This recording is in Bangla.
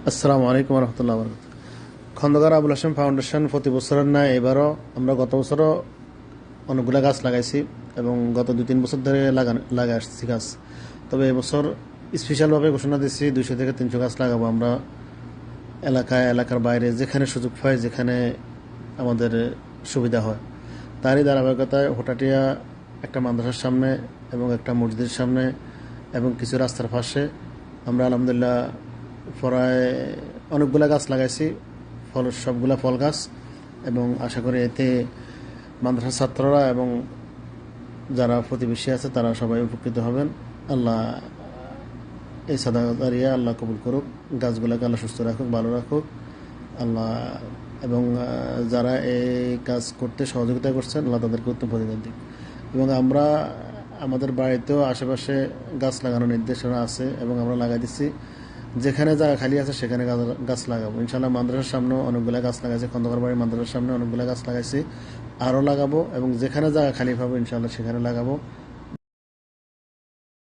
আসসালামু আলাইকুম রহমতুল্লাহ বরকাত। খন্দকার আবুল হাসেম ফাউন্ডেশন প্রতি বছরের ন্যায় এবারও আমরা গত বছরও অনেকগুলো গাছ লাগাইছি এবং গত 2-3 বছর ধরে লাগাই আসছি গাছ। তবে এবছর স্পেশালভাবে ঘোষণা দিচ্ছি 200 থেকে 300 গাছ লাগাবো আমরা। এলাকার বাইরে যেখানে সুযোগ পাই, যেখানে আমাদের সুবিধা হয়, তারই ধারাবাহিকতায় হোটাটিয়া একটা মাদ্রাসার সামনে এবং একটা মসজিদের সামনে এবং কিছু রাস্তার পাশে আমরা আলহামদুলিল্লাহ প্রায় অনেকগুলা গাছ লাগাইছি, সবগুলা ফল গাছ। এবং আশা করি এতে মাদ্রাসার ছাত্ররা এবং যারা প্রতিবেশী আছে তারা সবাই উপকৃত হবেন। আল্লাহ এই সাদাকারিয়া আল্লাহ কবুল করুক, গাছগুলাকে আল্লাহ সুস্থ রাখুক, ভালো রাখুক আল্লাহ। এবং যারা এই কাজ করতে সহযোগিতা করছেন আল্লাহ তাদেরকে উত্তম প্রতিদান দিক। এবং আমরা আমাদের বাড়িতেও আশেপাশে গাছ লাগানোর নির্দেশনা আছে এবং আমরা লাগাই দিচ্ছি। যেখানে জায়গা খালি আছে সেখানে গাছ লাগাবো ইনশাল্লাহ। মাদ্রাসার সামনেও অনেকগুলো গাছ লাগাইছি, খন্দকার বাড়ির মাদ্রাসার সামনে অনেকগুলো গাছ লাগাইছি, আরও লাগাবো এবং যেখানে জায়গা খালি পাবো ইনশাল্লাহ সেখানে লাগাবো।